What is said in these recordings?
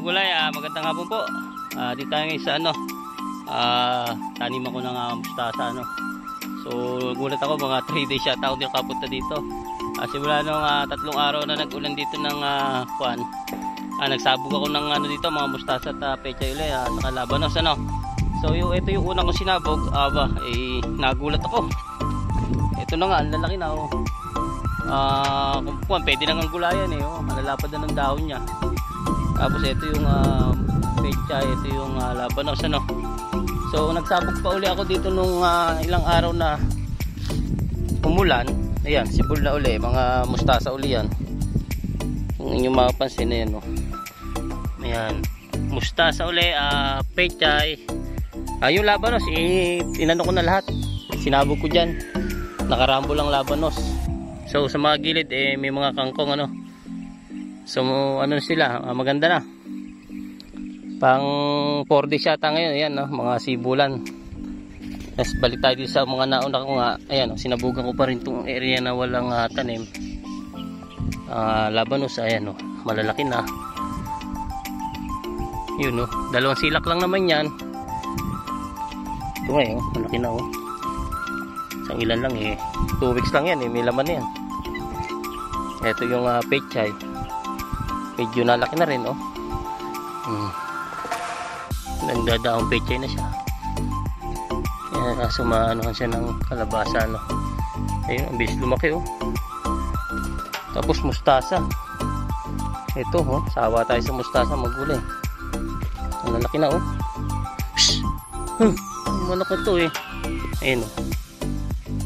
gulay, magandang hapon po. Dito tayo ngayon sa tanim ako ng mustasa So gulat ako, mga 3 days yata ako nakapunta dito. Simula nung 3 araw na nag-ulan dito ng nagsabog ako ng dito, mga mustasa at pechay uli at labanos So ito yung unang kong sinabog, nagulat ako. Ito na nga, ang lalaki na kung pwede nang gulayan malalapad na ng dahon niya. Tapos ito yung pechay, ito yung labanos So nagsabog pa uli ako dito nung ilang araw na umulan. Ayan, sibol na uli, mga mustasa uli yan. Kung inyong mapapansin na yan Ayan, mustasa uli, pechay. Yung labanos, inano ko na lahat. Sinabog ko dyan. Nakarambo lang labanos. So sa mga gilid may mga kangkong So sila, maganda na. Pang 4 days yata ngayon, ayan mga sibulan. Tapos balik tayo dito sa mga nauna ko nga. Ayan, sinabugan ko pa rin itong area na walang tanim. Labanos, ayan malalaki na. Yun dalawang silak lang naman yan. Ito ngayon, malaki na Isang ilan lang 2 weeks lang yan may laman na yan. Ito yung pechay. Medyo nalaki na rin nagdadaong pechay na siya. Yan, kaso maanohan siya ng kalabasa ayun, ang bilis lumaki Tapos mustasa. Ito sawa tayo sa mustasa, magulay. Ang lalaki na malaki to ayun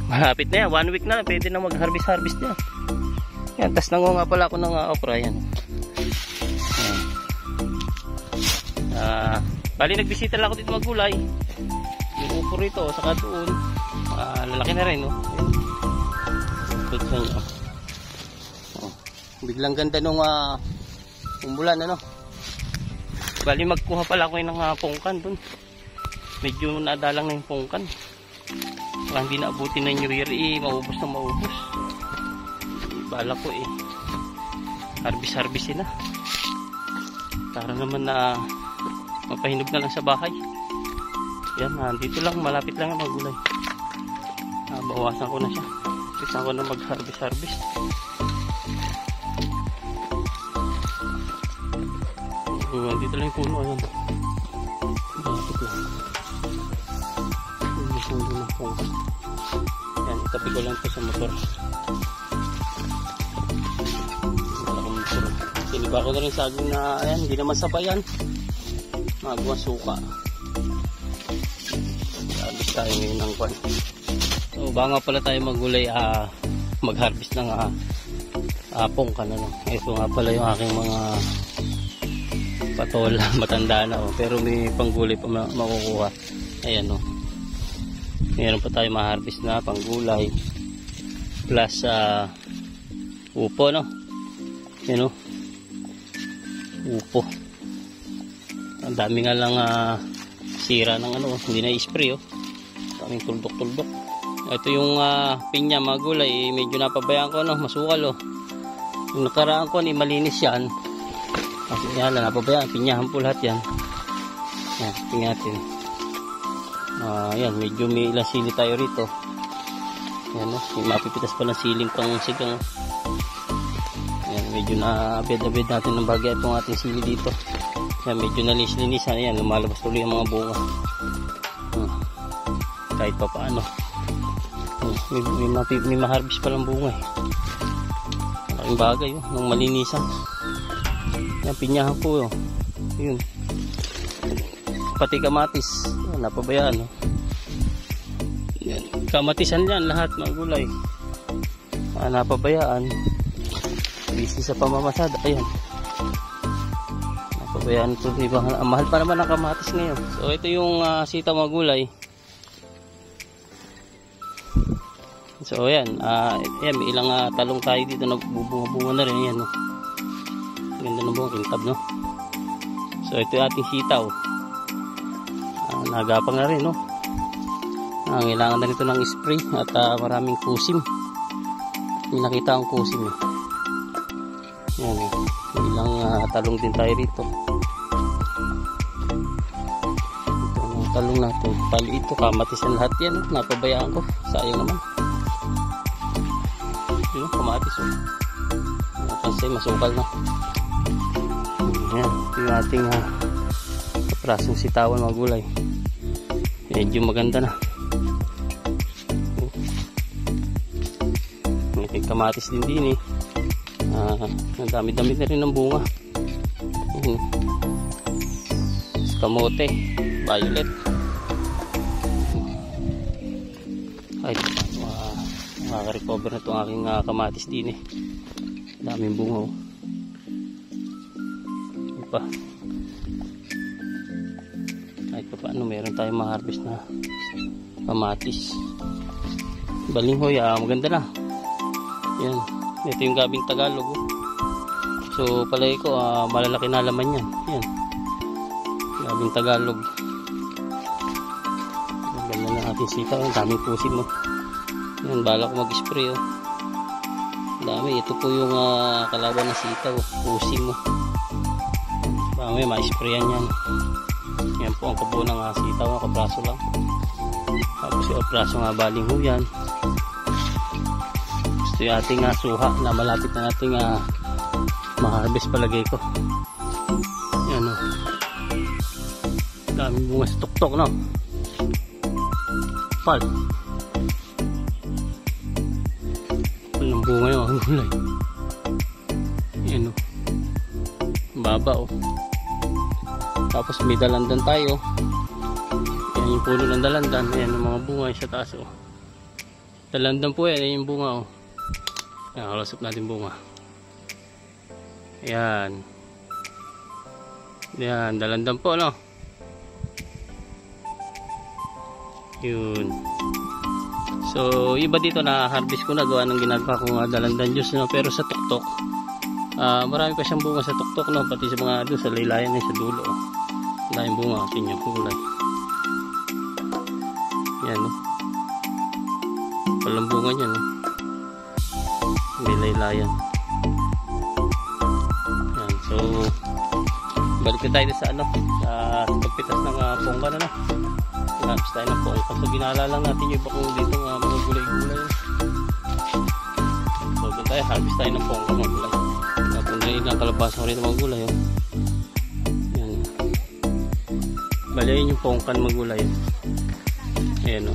malapit na yan, 1 week na pwede na mag-harvest na yan. Tas nangunga pala ako ng okra yan. Bali nagbisita lang ako dito maggulay. Yung upo rito saka doon lalaki na rin biglang ganda nung umulan Bali magkuha pala ako ng pungkan doon. Medyo nadalang na yung pungkan. Baka hindi naabutin na New Year maubos na maubos. Bala ko harvest na para naman na mapahinog na lang sa bahay. Yan, dito lang, malapit lang ang magulay. Bawasan ko na siya. Pisan ko na mag-harvest. Dito lang yung puno. Ayan. Malapit lang. Yan, itabi ko lang ito sa motor. Siniba ko na rin saging na, ayan, hindi naman sabayan. Magawa suka. Harvest tayo ngayon ng kwan. So baka pala tayo magulay mag-harvest ng pungkan Ito nga pala yung aking mga patola, matanda na pero may panggulay pa makukuha. Ayan meron pa tayo ma-harvest na panggulay plus upo Yan upo. Ang dami nga lang sira ng hindi na i-spray daming tuldok. Ito yung pinya, mga gulay medyo napabayaan ko masukal yung nakaraan ko malinis yan kasi yan lang napabayaan, pinyahan po lahat yan. Yan, tingnan natin. Yan, medyo may ilang sili tayo rito. Yan may mapipitas pa ng siling pang sigang. Yan, medyo na abed natin ng bagay itong ating sili dito. Yan, medyo nalinis-linisan. Yan, lumalabas tuloy ang mga bunga. Kahit pa paano. May ma-harvest pa lang bunga malaking bagay nung malinisan. Yan, pinyahan po yun. Pati kamatis. Yan, napabayaan Yan, kamatisan yan lahat mga gulay. Napabayaan. Busy sa pamamasada. Ayan. Napabayaan ito. Mahal pa naman ang kamatis ngayon. So ito yung sitaw mga gulay. So ayan, may ilang talong tayo dito na bubunga na rin yan Ganda ng buong kintab So ito yung ating sitaw. Nagapang na rin kailangan na nito ng spray at maraming kusim. May nakita akong kusim Yan, ilang talong din tayo rito. talong natin. Pali ito, kamatis na lahat yan. Napabayaan ko. Sayang naman. Yun, kamatis. Kasi masukal na. Yan. Yung ating kaprasong sitawan mga gulay. Medyo maganda na. May kamatis din eh. Ang dami-dami na rin ng bunga. Kamote, violet. Ay, makaka-recover na itong aking kamatis din eh. Daming bunga oh. Pa. Kahit pa paano meron tayong ma-harvest na kamatis. Balinghoy, maganda na. Yan, ito yung gabing Tagalog oh. So palagi ko malalaki na laman yan. Yan, gabing Tagalog. Maganda na ating sitaw. Ang daming pusin mo. Yan, bala ko mag-spray oh. Dami, ito po yung kalaban na sitaw oh. Pusin mo. May ma-sprayan yan. Yan po ang kabuo ng sitaw, kapraso lang. Tapos yung kapraso nga balinghoy yan. Gusto yung ating suha na malapit na nating ma-harvest palagay ko. Yan o. Daming bunga sa tuktok no. Pal. Walang bunga yun ang gulay. Yan o. Baba o. Tapos may dalandan tayo. Yan yung puno ng dalandan. Ayan yung mga bunga sa taas oh. Dalandan po yan. Ayan yung bunga oh. Ayan, kalusap natin bunga. Ayan. Ayan, dalandan po no. Yun. So iba dito na harvest ko na gawa ng ginagawa kong dalandan juice no. Pero sa tuktok marami pa siyang bunga sa tuktok no. Pati sa mga doon sa laylayan sa dulo oh. Dahil bunga atin yung kulay. Yan no. Walang bunga niya no. May laylayan. Yan. So balik na tayo sa sa pagpitas ng pongkan na. Harvest tayo ng pongkan. So ginala lang natin yung bakong dito mga gulay-gulay. So doon tayo harvest tayo ng pongkan mga gulay. Napunay ng kalabasa ko rin mga gulay oh. Balayin yung pongkan magulay. Ayan o.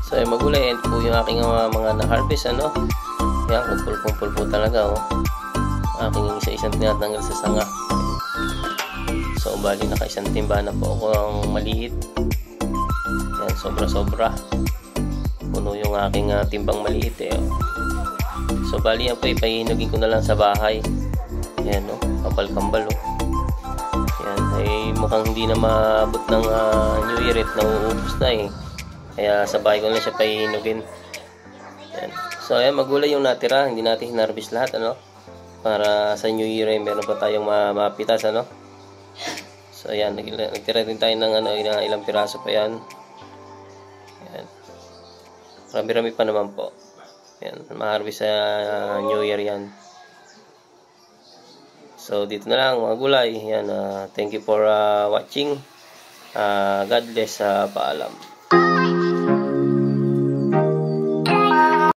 So yung magulay, yan po yung aking mga na-harvest ano. Yan, kumpul-kumpul po talaga oh. Aking isa-isang tinatanggal sa sanga. So bali naka-isang timba na po ako ng maliit. Yan, sobra-sobra. Puno yung aking timbang maliit eh oh. So bali yan po, ipahinugin ko na lang sa bahay. Yan oh, kapal-kambal oh. Yan, ay mukhang hindi na maabot ng New Year at nauubos na eh. Kaya sa bahay ko lang siya pahinugin. Yan. So ayan, magulay yung natira. Hindi natin hinarvest lahat ano. Para sa New Year ay meron pa tayong mapitas ano. So ayan, nagtira din tayo ng ilang piraso pa yan. Ayan. Marami-rami pa naman po. Ayan, ma-harvest sa New Year yan. So dito na lang mga gulay. Ayan, thank you for watching. God bless. Paalam.